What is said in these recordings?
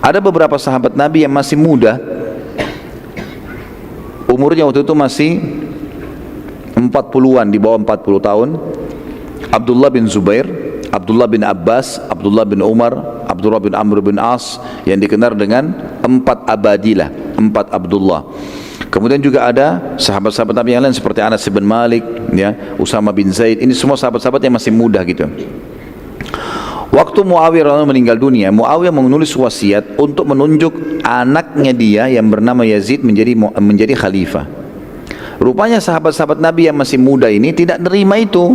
Ada beberapa sahabat Nabi yang masih muda, umurnya waktu itu masih 40-an, di bawah 40 tahun. Abdullah bin Zubair, Abdullah bin Abbas, Abdullah bin Umar, Abdullah bin Amr bin As, yang dikenal dengan 4 Abadilah, 4 Abdullah. Kemudian juga ada sahabat-sahabat Nabi yang lain seperti Anas bin Malik, ya, Usama bin Zaid. Ini semua sahabat-sahabat yang masih muda gitu. Waktu Muawiyah meninggal dunia, Muawiyah menulis wasiat untuk menunjuk anaknya dia yang bernama Yazid menjadi khalifah. Rupanya sahabat-sahabat Nabi yang masih muda ini tidak nerima itu.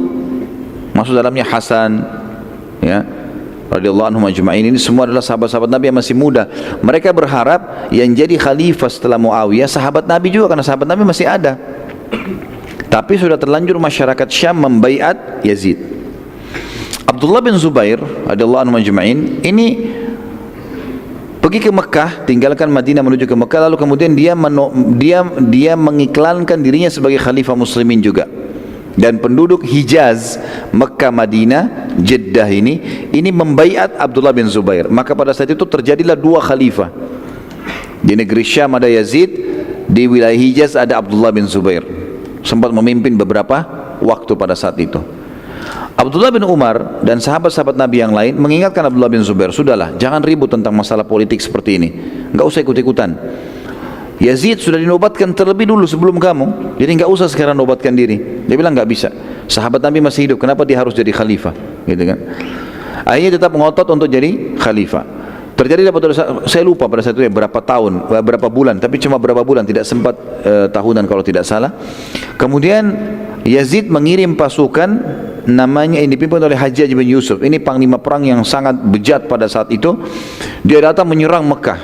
Maksud dalamnya Hasan, ya, radhiyallahu anhum ajma'in, ini semua adalah sahabat-sahabat Nabi yang masih muda. Mereka berharap yang jadi khalifah setelah Muawiyah sahabat Nabi juga, karena sahabat Nabi masih ada. Tapi sudah terlanjur masyarakat Syam membaiat Yazid. Abdullah bin Zubair radhiyallahu anhu ajma'in ini pergi ke Mekah, tinggalkan Madinah menuju ke Mekah, lalu kemudian dia mengiklankan dirinya sebagai khalifah muslimin juga. Dan penduduk Hijaz, Mekah, Madinah, Jeddah ini membaiat Abdullah bin Zubair. Maka pada saat itu terjadilah 2 khalifah. Di negeri Syam ada Yazid, di wilayah Hijaz ada Abdullah bin Zubair. Sempat memimpin beberapa waktu pada saat itu. Abdullah bin Umar dan sahabat-sahabat Nabi yang lain mengingatkan Abdullah bin Zubair, sudahlah, jangan ribut tentang masalah politik seperti ini, enggak usah ikut-ikutan. Yazid sudah dinobatkan terlebih dulu sebelum kamu, jadi enggak usah sekarang nobatkan diri. Dia bilang enggak bisa, sahabat Nabi masih hidup, kenapa dia harus jadi khalifah, gitu kan. Akhirnya tetap ngotot untuk jadi khalifah. Terjadi saya lupa pada saat itu ya berapa tahun, berapa bulan, tapi cuma berapa bulan, tidak sempat tahunan kalau tidak salah. Kemudian Yazid mengirim pasukan, namanya ini dipimpin oleh Hajjaj bin Yusuf. Ini panglima perang yang sangat bejat pada saat itu. Dia datang menyerang Mekah.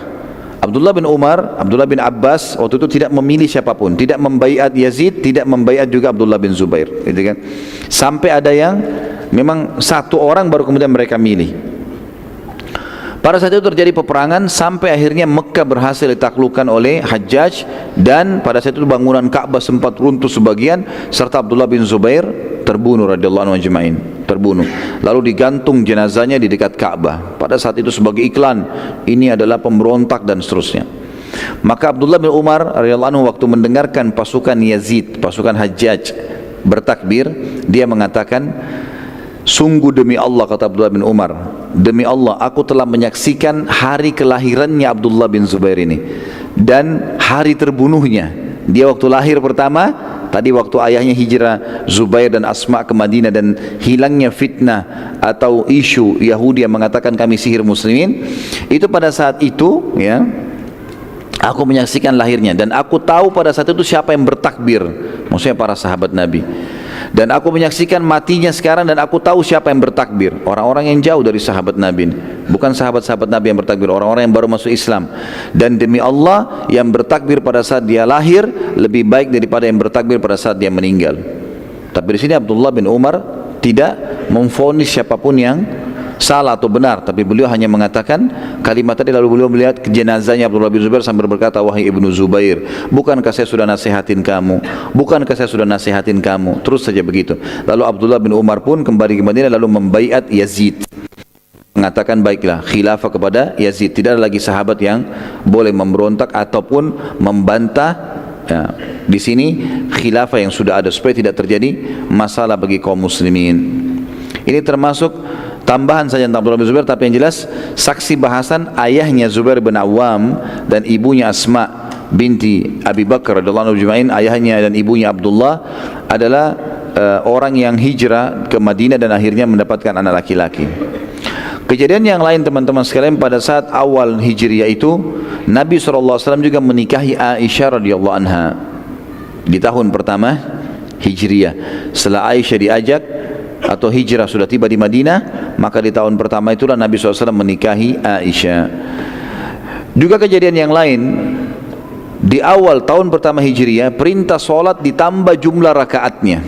Abdullah bin Umar, Abdullah bin Abbas waktu itu tidak memilih siapapun, tidak membaiat Yazid, tidak membaiat juga Abdullah bin Zubair, gitu kan. Sampai ada yang memang 1 orang baru kemudian mereka milih. Pada saat itu terjadi peperangan sampai akhirnya Mekah berhasil ditaklukkan oleh Hajjaj, dan pada saat itu bangunan Ka'bah sempat runtuh sebagian, serta Abdullah bin Zubair terbunuh radhiyallahu anhu ajma'in, terbunuh. Lalu digantung jenazahnya di dekat Ka'bah. Pada saat itu sebagai iklan, ini adalah pemberontak dan seterusnya. Maka Abdullah bin Umar radhiyallahu anhu waktu mendengarkan pasukan Yazid, pasukan Hajjaj bertakbir, dia mengatakan, sungguh demi Allah, kata Abdullah bin Umar, demi Allah aku telah menyaksikan hari kelahirannya Abdullah bin Zubair ini dan hari terbunuhnya. Dia waktu lahir pertama, tadi waktu ayahnya hijrah Zubair dan Asma ke Madinah dan hilangnya fitnah atau isu Yahudi yang mengatakan kami sihir muslimin, itu pada saat itu ya, aku menyaksikan lahirnya dan aku tahu pada saat itu siapa yang bertakbir, maksudnya para sahabat Nabi. Dan aku menyaksikan matinya sekarang dan aku tahu siapa yang bertakbir, orang-orang yang jauh dari sahabat Nabi, bukan sahabat-sahabat Nabi yang bertakbir, orang-orang yang baru masuk Islam. Dan demi Allah, yang bertakbir pada saat dia lahir lebih baik daripada yang bertakbir pada saat dia meninggal. Tapi di sini Abdullah bin Umar tidak memvonis siapapun yang salah atau benar, tapi beliau hanya mengatakan kalimat tadi. Lalu beliau melihat jenazahnya Abdullah bin Zubair sambil berkata, wahai ibnu Zubair, bukankah saya sudah nasihatin kamu, bukankah saya sudah nasihatin kamu, terus saja begitu. Lalu Abdullah bin Umar pun kembali ke Madinah lalu membaiat Yazid, mengatakan baiklah khilafah kepada Yazid, tidak ada lagi sahabat yang boleh memberontak ataupun membantah ya, di sini khilafah yang sudah ada, supaya tidak terjadi masalah bagi kaum muslimin. Ini termasuk tambahan saja tentang Abdullah bin Zubair, tapi yang jelas saksi bahasan ayahnya Zubair bin Awam dan ibunya Asma binti Abi Bakar radhiyallahu anhu ajma'in, ayahnya dan ibunya Abdullah adalah orang yang hijrah ke Madinah dan akhirnya mendapatkan anak laki-laki. Kejadian yang lain teman-teman sekalian, pada saat awal Hijriah itu Nabi SAW juga menikahi Aisyah radhiyallahu anha di tahun pertama Hijriah. Setelah Aisyah diajak atau hijrah sudah tiba di Madinah, maka di tahun pertama itulah Nabi SAW menikahi Aisyah. Juga kejadian yang lain, di awal tahun pertama Hijriah perintah solat ditambah jumlah rakaatnya.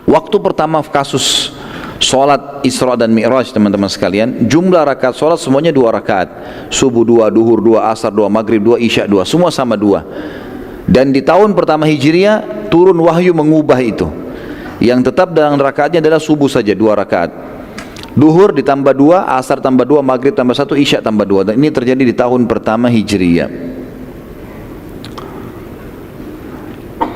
Waktu pertama kasus solat Isra dan Mi'raj teman-teman sekalian, jumlah rakaat solat semuanya 2 rakaat, subuh 2, duhur 2, asar 2, maghrib 2, isya 2, semua sama 2. Dan di tahun pertama Hijriah turun wahyu mengubah itu. Yang tetap dalam rakaatnya adalah subuh saja 2 rakaat. Duhur ditambah 2, asar tambah 2, maghrib tambah 1, isya tambah 2. Dan ini terjadi di tahun pertama Hijriyah.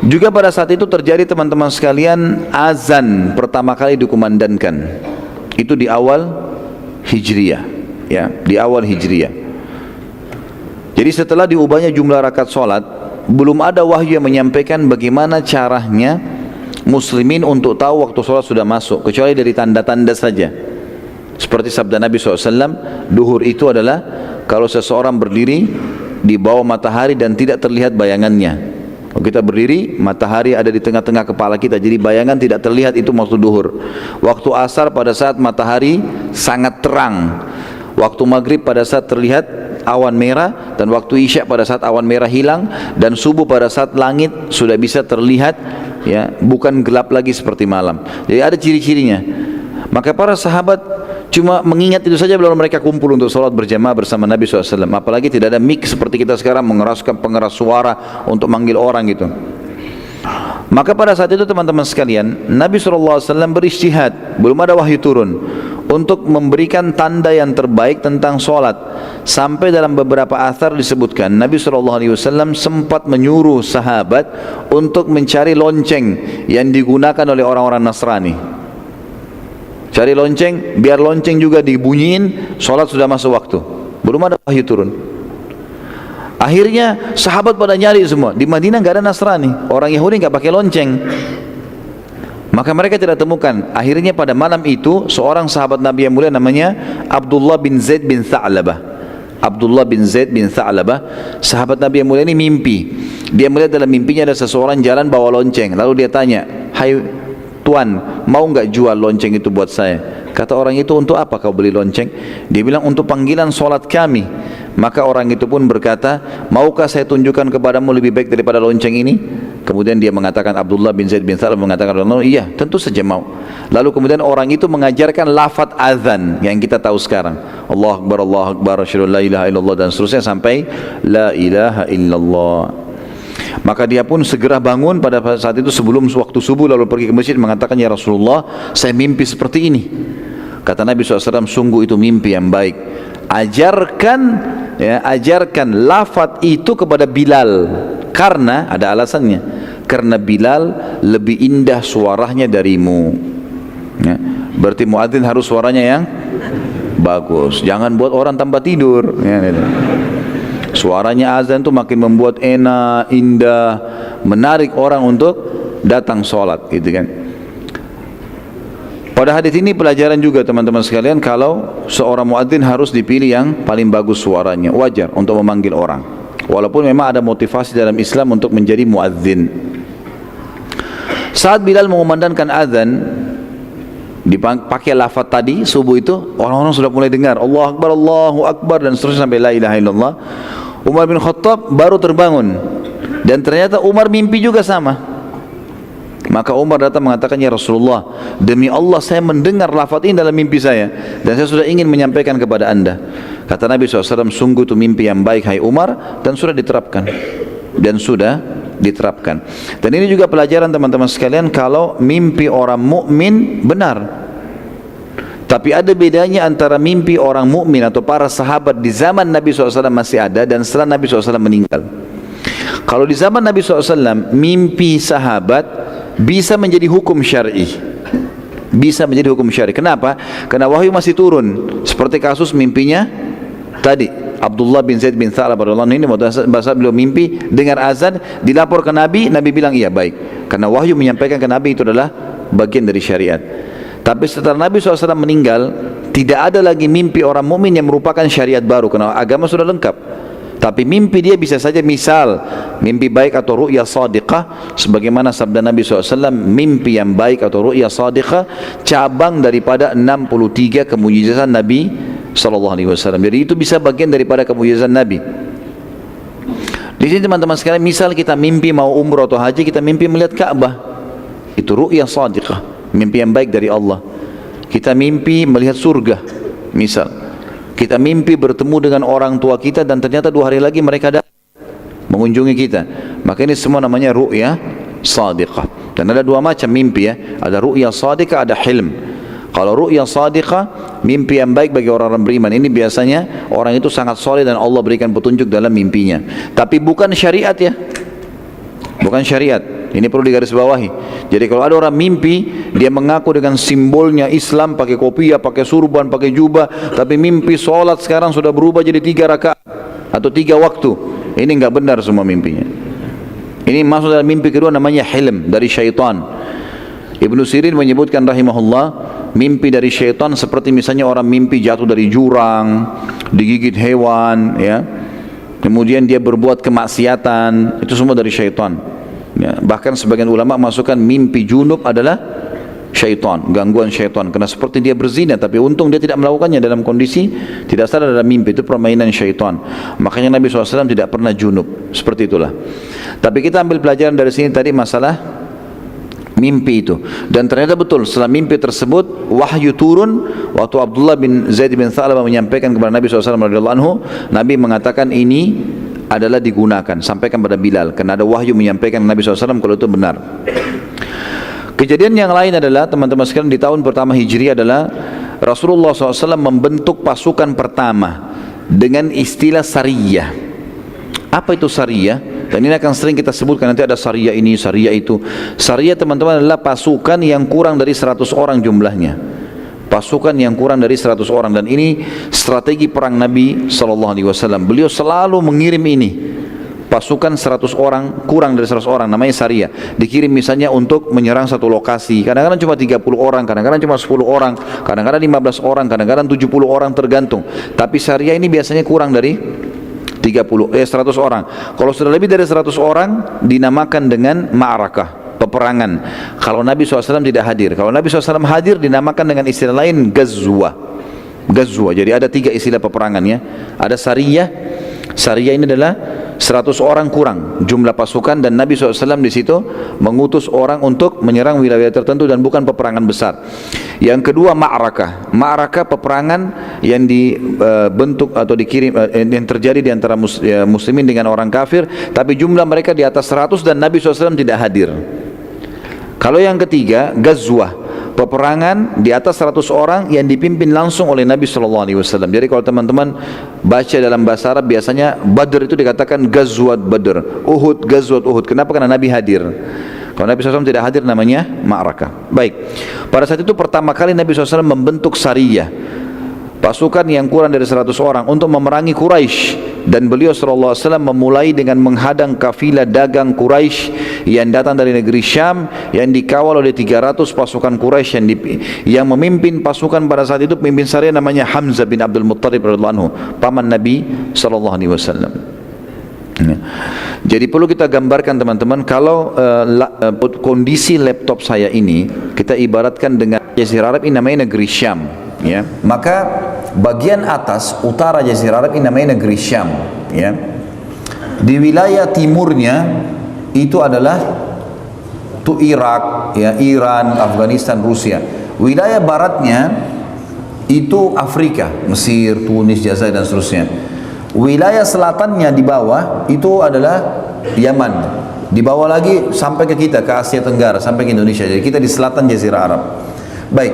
Juga pada saat itu terjadi teman-teman sekalian, azan pertama kali dikumandangkan. Itu di awal Hijriyah, ya, di awal Hijriyah. Jadi setelah diubahnya jumlah rakaat solat, belum ada wahyu yang menyampaikan bagaimana caranya muslimin untuk tahu waktu solat sudah masuk, kecuali dari tanda-tanda saja. Seperti sabda Nabi SAW, duhur itu adalah kalau seseorang berdiri di bawah matahari dan tidak terlihat bayangannya. Kalau kita berdiri, matahari ada di tengah-tengah kepala kita, jadi bayangan tidak terlihat, itu waktu duhur. Waktu asar pada saat matahari sangat terang. Waktu maghrib pada saat terlihat awan merah, dan waktu isya pada saat awan merah hilang, dan subuh pada saat langit sudah bisa terlihat, ya, bukan gelap lagi seperti malam. Jadi ada ciri-cirinya. Maka para sahabat cuma mengingat itu saja belum mereka kumpul untuk sholat berjamaah bersama Nabi SAW. Apalagi tidak ada mic seperti kita sekarang mengeraskan pengeras suara untuk manggil orang gitu. Maka pada saat itu teman-teman sekalian, Nabi SAW beristihad, belum ada wahyu turun, untuk memberikan tanda yang terbaik tentang sholat. Sampai dalam beberapa athar disebutkan Nabi SAW sempat menyuruh sahabat untuk mencari lonceng yang digunakan oleh orang-orang Nasrani. Cari lonceng, biar lonceng juga dibunyiin, sholat sudah masuk waktu. Belum ada wahyu turun. Akhirnya sahabat pada nyari semua. Di Madinah nggak ada Nasrani, orang Yahudi nggak pakai lonceng. Maka mereka tidak temukan. Akhirnya pada malam itu seorang sahabat Nabi yang mulia namanya Abdullah bin Zaid bin Tha'labah. Abdullah bin Zaid bin Tha'labah, sahabat Nabi yang mulia ini mimpi. Dia melihat dalam mimpinya ada seseorang jalan bawa lonceng. Lalu dia tanya, "Hai Tuan, mau nggak jual lonceng itu buat saya?" Kata orang itu, "Untuk apa kau beli lonceng?" Dia bilang, "Untuk panggilan solat kami." Maka orang itu pun berkata, "Maukah saya tunjukkan kepadamu lebih baik daripada lonceng ini?" Kemudian dia mengatakan, Abdullah bin Zaid bin Thalib mengatakan, "Iya, tentu saja mau." Lalu kemudian orang itu mengajarkan lafaz azan yang kita tahu sekarang, Allah Akbar, asyhadu an la ilaha illallah, dan seterusnya sampai la ilaha illallah. Maka dia pun segera bangun pada saat itu sebelum waktu subuh, lalu pergi ke masjid mengatakan, "Ya Rasulullah, saya mimpi seperti ini." Kata Nabi SAW, "Sungguh itu mimpi yang baik. Ajarkan, ya, ajarkan lafaz itu kepada Bilal, karena ada alasannya, karena Bilal lebih indah suaranya darimu." Ya, berarti muadzin harus suaranya yang bagus, jangan buat orang tambah tidur. Ya, gitu. Suaranya azan itu makin membuat enak, indah, menarik orang untuk datang sholat, gitu kan. Pada hadis ini pelajaran juga teman-teman sekalian, kalau seorang muadzin harus dipilih yang paling bagus suaranya, wajar untuk memanggil orang. Walaupun memang ada motivasi dalam Islam untuk menjadi muadzin. Saat Bilal mengumandangkan azan, dipakai lafaz tadi subuh itu, orang-orang sudah mulai dengar Allahu Akbar dan seterusnya sampai la ilaha illallah. Umar bin Khattab baru terbangun, dan ternyata Umar mimpi juga sama. Maka Umar datang mengatakan, "Ya Rasulullah, demi Allah saya mendengar lafaz ini dalam mimpi saya, dan saya sudah ingin menyampaikan kepada anda." Kata Nabi SAW, "Sungguh itu mimpi yang baik hai Umar, dan sudah diterapkan." Dan sudah diterapkan. Dan ini juga pelajaran teman-teman sekalian, kalau mimpi orang mukmin benar. Tapi ada bedanya antara mimpi orang mukmin atau para sahabat di zaman Nabi SAW masih ada dan setelah Nabi SAW meninggal. Kalau di zaman Nabi SAW, mimpi sahabat bisa menjadi hukum syar'i. Bisa menjadi hukum syar'i. Kenapa? Karena wahyu masih turun. Seperti kasus mimpinya tadi, Abdullah bin Zaid bin Tha'labah radhiyallahu anhu, ini bahasa beliau mimpi dengar azan, dilapor ke Nabi, Nabi bilang iya baik. Karena wahyu menyampaikan ke Nabi itu adalah bagian dari syariat. Tapi setelah Nabi SAW meninggal, tidak ada lagi mimpi orang mukmin yang merupakan syariat baru, karena agama sudah lengkap. Tapi mimpi dia bisa saja misal mimpi baik atau ru'ya sadiqah, sebagaimana sabda Nabi SAW, mimpi yang baik atau ru'ya sadiqah cabang daripada 63 kemujizatan Nabi SAW. Jadi itu bisa bagian daripada kemujizatan Nabi. Di sini teman-teman sekalian, misal kita mimpi mau umrah atau haji, kita mimpi melihat Ka'bah, itu ru'ya sadiqah, mimpi yang baik dari Allah. Kita mimpi melihat surga, misal kita mimpi bertemu dengan orang tua kita dan ternyata 2 hari lagi mereka datang mengunjungi kita, maka ini semua namanya ru'ya sadiqah. Dan ada 2 macam mimpi, ya, ada ru'ya sadiqah, ada hilm. Kalau ru'ya shadiqah, mimpi yang baik bagi orang-orang beriman, ini biasanya orang itu sangat soleh dan Allah berikan petunjuk dalam mimpinya. Tapi bukan syariat ya, bukan syariat. Ini perlu digarisbawahi. Jadi kalau ada orang mimpi, dia mengaku dengan simbolnya Islam, pakai kopiah, pakai surban, pakai jubah, tapi mimpi sholat sekarang sudah berubah jadi 3 rakaat atau 3 waktu. Ini enggak benar semua mimpinya. Ini masuk dalam mimpi kedua, namanya hilm, dari syaitan. Ibnu Sirin menyebutkan rahimahullah, mimpi dari syaitan seperti misalnya orang mimpi jatuh dari jurang, digigit hewan, ya. Kemudian dia berbuat kemaksiatan, itu semua dari syaitan. Ya, bahkan sebagian ulama masukkan mimpi junub adalah syaitan, gangguan syaitan, karena seperti dia berzina, tapi untung dia tidak melakukannya dalam kondisi tidak sadar dalam mimpi, itu permainan syaitan. Makanya Nabi SAW tidak pernah junub, seperti itulah. Tapi kita ambil pelajaran dari sini tadi masalah mimpi itu, dan ternyata betul setelah mimpi tersebut wahyu turun. Waktu Abdullah bin Zaid bin Thalabah menyampaikan kepada Nabi SAW radhiyallahu anhu, Nabi mengatakan ini adalah digunakan, sampaikan pada Bilal, karena ada wahyu menyampaikan Nabi SAW kalau itu benar. Kejadian yang lain adalah, teman-teman sekalian, di tahun pertama Hijri adalah Rasulullah SAW membentuk pasukan pertama dengan istilah sariyah. Apa itu sariyah? Dan ini akan sering kita sebutkan, nanti ada sariyah ini, sariyah itu. Sariyah, teman-teman, adalah pasukan yang kurang dari 100 orang jumlahnya. Pasukan yang kurang dari 100 orang, dan ini strategi perang Nabi SAW. Beliau selalu mengirim ini, pasukan 100 orang, kurang dari 100 orang, namanya sariyah. Dikirim misalnya untuk menyerang satu lokasi, kadang-kadang cuma 30 orang, kadang-kadang cuma 10 orang, kadang-kadang 15 orang, kadang-kadang 70 orang, tergantung. Tapi sariyah ini biasanya kurang dari 100 orang. Kalau sudah lebih dari 100 orang dinamakan dengan ma'rakah, peperangan. Kalau Nabi SAW tidak hadir, kalau Nabi SAW hadir dinamakan dengan istilah lain gazwa. Gazwa. Jadi ada 3 istilah peperangan ya. Ada sariyah. Sariyah ini adalah 100 orang kurang jumlah pasukan, dan Nabi SAW di situ mengutus orang untuk menyerang wilayah tertentu dan bukan peperangan besar. Yang kedua ma'rakah. Ma'rakah peperangan yang dibentuk atau dikirim yang terjadi di antara muslimin dengan orang kafir, tapi jumlah mereka di atas 100 dan Nabi SAW tidak hadir. Kalau yang ketiga gazwah, peperangan di atas 100 orang yang dipimpin langsung oleh Nabi SAW. Jadi kalau teman-teman baca dalam bahasa Arab, biasanya Badr itu dikatakan Gazwat Badr, Uhud Gazwat Uhud. Kenapa? Karena Nabi hadir. Kalau Nabi SAW tidak hadir namanya ma'rakah. Baik, pada saat itu pertama kali Nabi SAW membentuk sariyah, pasukan yang kurang dari 100 orang untuk memerangi Quraisy. Dan beliau SAW memulai dengan menghadang kafilah dagang Quraisy yang datang dari negeri Syam, yang dikawal oleh 300 pasukan Quraisy, yang memimpin pasukan pada saat itu pemimpin sariyah namanya Hamzah bin Abdul Muttalib radhiyallahu anhu, paman Nabi SAW. Jadi perlu kita gambarkan teman-teman, kalau kondisi laptop saya ini kita ibaratkan dengan Jazirah Arab, ini namanya negeri Syam ya. Maka bagian atas utara Jazirah Arab ini namanya negeri Syam ya. Di wilayah timurnya itu adalah Irak ya, Iran, Afghanistan, Rusia. Wilayah baratnya itu Afrika, Mesir, Tunis, Jazair dan seterusnya. Wilayah selatannya di bawah itu adalah Yaman. Di bawah lagi sampai ke kita, ke Asia Tenggara, sampai ke Indonesia. Jadi kita di selatan Jazirah Arab. Baik,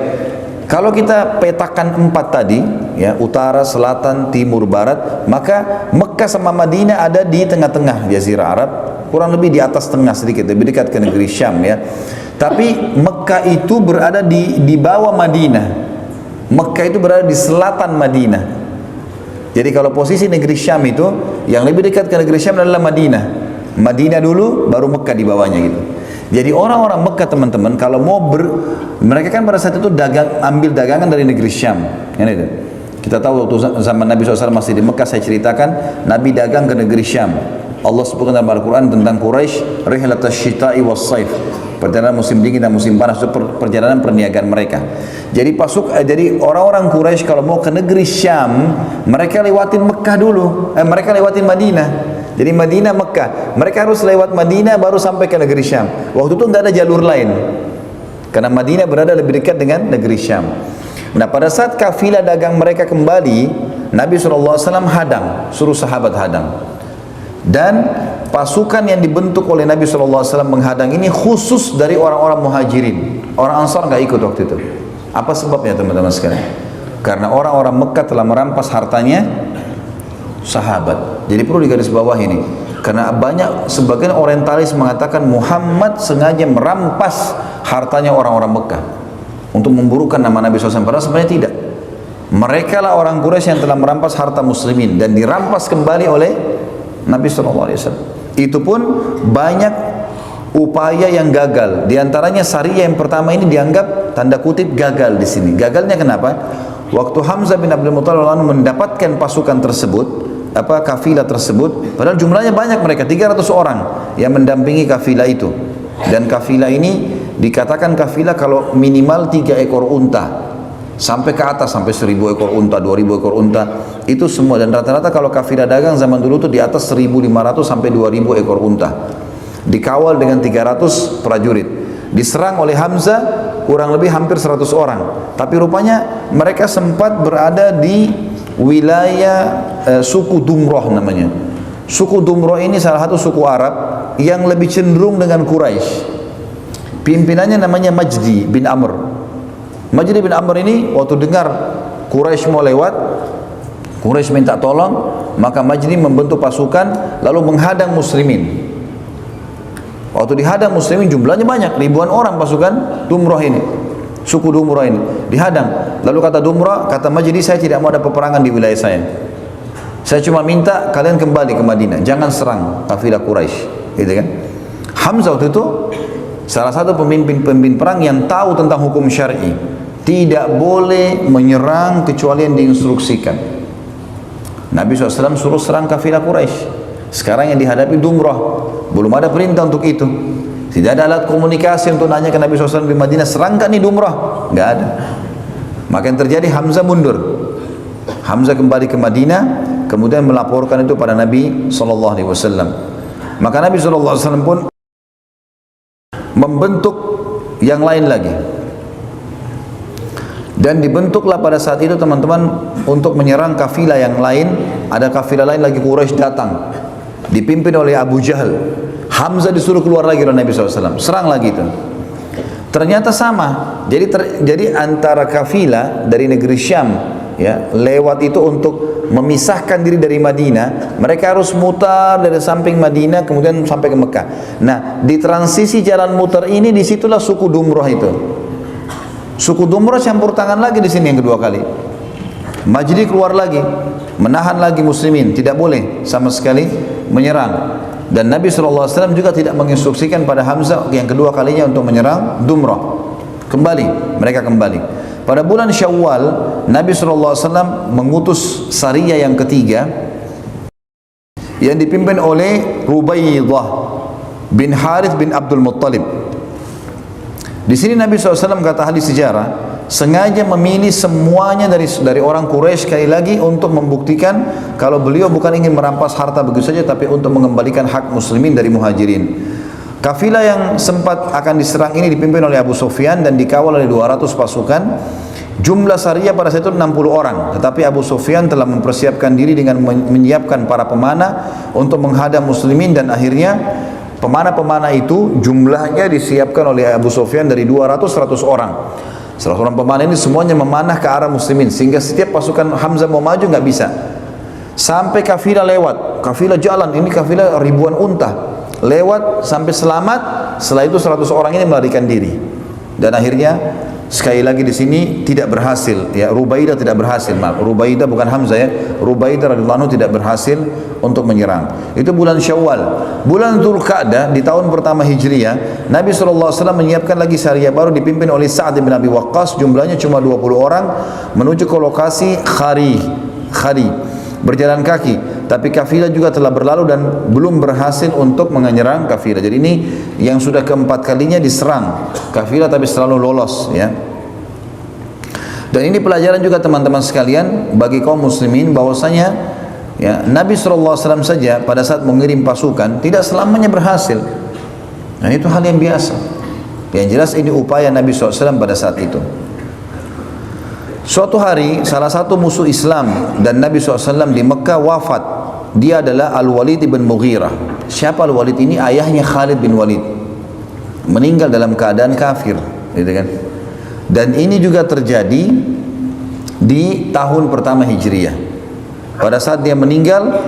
kalau kita petakan 4 tadi, ya, utara, selatan, timur, barat, maka Mekah sama Madinah ada di tengah-tengah Jazirah Arab, kurang lebih di atas tengah sedikit, lebih dekat ke negeri Syam ya. Tapi Mekah itu berada di bawah Madinah. Mekah itu berada di selatan Madinah. Jadi kalau posisi negeri Syam itu, yang lebih dekat ke negeri Syam adalah Madinah. Madinah dulu, baru Mekah di bawahnya gitu. Jadi orang-orang Mekah teman-teman, kalau mau mereka kan pada saat itu ambil dagangan dari negeri Syam. Itu. Kita tahu waktu zaman Nabi SAW masih di Mekah, saya ceritakan Nabi dagang ke negeri Syam. Allah sebutkan dalam Al-Quran tentang Quraisy, rihlatas syita'i was saif, perjalanan musim dingin dan musim panas, itu perjalanan perniagaan mereka. Jadi jadi orang-orang Quraisy kalau mau ke negeri Syam, mereka lewatin Mekah dulu, mereka lewatin Madinah. Jadi Madinah, Mekah, mereka harus lewat Madinah baru sampai ke negeri Syam. Waktu itu tidak ada jalur lain, karena Madinah berada lebih dekat dengan negeri Syam. Nah, pada saat kafilah dagang mereka kembali, Nabi SAW hadang, suruh sahabat hadang. Dan pasukan yang dibentuk oleh Nabi SAW menghadang ini khusus dari orang-orang muhajirin. Orang Ansar nggak ikut waktu itu. Apa sebabnya teman-teman sekalian? Karena orang-orang Mekah telah merampas hartanya sahabat. Jadi perlu digarisbawahi ini. Karena banyak sebagian orientalis mengatakan Muhammad sengaja merampas hartanya orang-orang Mekah untuk memburukan nama Nabi SAW. Padahal sebenarnya tidak. Mereka lah orang Quraisy yang telah merampas harta muslimin dan dirampas kembali oleh Nabi SAW. Itu pun banyak upaya yang gagal. Di antaranya Sariyah yang pertama ini dianggap tanda kutip gagal di sini. Gagalnya kenapa? Waktu Hamzah bin Abdul Muthalib mendapatkan pasukan tersebut, kafilah tersebut, padahal jumlahnya banyak, mereka 300 orang yang mendampingi kafilah itu. Dan kafilah ini dikatakan kafilah kalau minimal 3 ekor unta sampai ke atas, sampai 1000 ekor unta, 2000 ekor unta, itu semua. Dan rata-rata kalau kafilah dagang zaman dulu itu di atas 1500 sampai 2000 ekor unta, dikawal dengan 300 prajurit, diserang oleh Hamzah kurang lebih hampir 100 orang. Tapi rupanya mereka sempat berada di wilayah suku Dumroh namanya. Suku Dumroh ini salah satu suku Arab yang lebih cenderung dengan Quraisy. Pimpinannya namanya Majdi bin Amr. Majdi bin Amr ini waktu dengar Quraisy mau lewat, Quraisy minta tolong, maka Majdi membentuk pasukan lalu menghadang muslimin. Waktu dihadang muslimin jumlahnya banyak, ribuan orang pasukan Dumroh ini, suku Dumroh ini dihadang. Lalu kata Dumroh, kata Majdi, saya tidak mau ada peperangan di wilayah saya. Saya cuma minta kalian kembali ke Madinah, jangan serang kafilah Quraisy, gitu kan? Hamzah waktu itu salah satu pemimpin perang yang tahu tentang hukum syar'i. Tidak boleh menyerang kecuali yang diinstruksikan. Nabi SAW suruh serang kafilah Quraisy. Sekarang yang dihadapi Dumroh, belum ada perintah untuk itu. Tidak ada alat komunikasi untuk nanya ke Nabi SAW di Madinah, serang nih Dumroh? Nggak ada. Maka yang terjadi, Hamzah mundur. Hamzah kembali ke Madinah, kemudian melaporkan itu pada Nabi SAW. Maka Nabi SAW pun membentuk yang lain lagi. Dan dibentuklah pada saat itu teman-teman untuk menyerang kafilah yang lain. Ada kafilah lain lagi Quraisy datang, dipimpin oleh Abu Jahal. Hamzah disuruh keluar lagi oleh Nabi SAW, serang lagi itu. Ternyata sama. Jadi antara kafilah dari negeri Syam, ya, lewat itu untuk memisahkan diri dari Madinah, mereka harus mutar dari samping Madinah kemudian sampai ke Mekah. Nah, di transisi jalan mutar ini, disitulah suku Dumroh itu. Suku Dumroh campur tangan lagi di sini yang kedua kali. Majdi keluar lagi, menahan lagi muslimin, tidak boleh sama sekali menyerang. Dan Nabi SAW juga tidak menginstruksikan pada Hamzah yang kedua kalinya untuk menyerang Dumroh. Mereka kembali. Pada bulan Syawal, Nabi SAW mengutus Sariyah yang ketiga yang dipimpin oleh Rubaidah bin Harith bin Abdul Muttalib. Di sini Nabi SAW kata hadis sejarah, sengaja memilih semuanya dari orang Quraisy sekali lagi untuk membuktikan kalau beliau bukan ingin merampas harta begitu saja, tapi untuk mengembalikan hak muslimin dari muhajirin. Kafilah yang sempat akan diserang ini dipimpin oleh Abu Sufyan dan dikawal oleh 200 pasukan. Jumlah Sariyah pada saat itu 60 orang, tetapi Abu Sufyan telah mempersiapkan diri dengan menyiapkan para pemanah untuk menghadang muslimin, dan akhirnya pemanah-pemanah itu jumlahnya disiapkan oleh Abu Sufyan dari 200-100 orang. 100 orang pemanah ini semuanya memanah ke arah muslimin, sehingga setiap pasukan Hamzah mau maju nggak bisa. Sampai kafilah lewat, kafilah jalan, ini kafilah ribuan unta lewat sampai selamat. Setelah itu 100 orang ini melarikan diri, dan akhirnya sekali lagi di sini tidak berhasil. Ya, Rubaidah tidak berhasil. Maaf, Rubaidah bukan Hamzah ya. Rubaidah radhiyallahu anhu tidak berhasil untuk menyerang. Itu bulan Syawal. Bulan Dzulqa'dah di tahun pertama Hijriah, Nabi SAW menyiapkan lagi Sariyah baru dipimpin oleh Sa'ad bin Abi Waqqas. Jumlahnya cuma 20 orang menuju ke lokasi Khari. Berjalan kaki, tapi kafilah juga telah berlalu dan belum berhasil untuk menyerang kafilah. Jadi ini yang sudah keempat kalinya diserang kafilah tapi selalu lolos, ya. Dan ini pelajaran juga teman-teman sekalian bagi kaum muslimin bahwasanya, ya, Nabi SAW saja pada saat mengirim pasukan tidak selamanya berhasil. Nah, itu hal yang biasa. Yang jelas ini upaya Nabi SAW pada saat itu. Suatu hari salah satu musuh Islam dan Nabi SAW di Mekah wafat. Dia adalah Al-Walid bin Mughirah. Siapa Al-Walid ini? Ayahnya Khalid bin Walid. Meninggal dalam keadaan kafir, gitu kan. Dan ini juga terjadi di tahun pertama Hijriyah. Pada saat dia meninggal,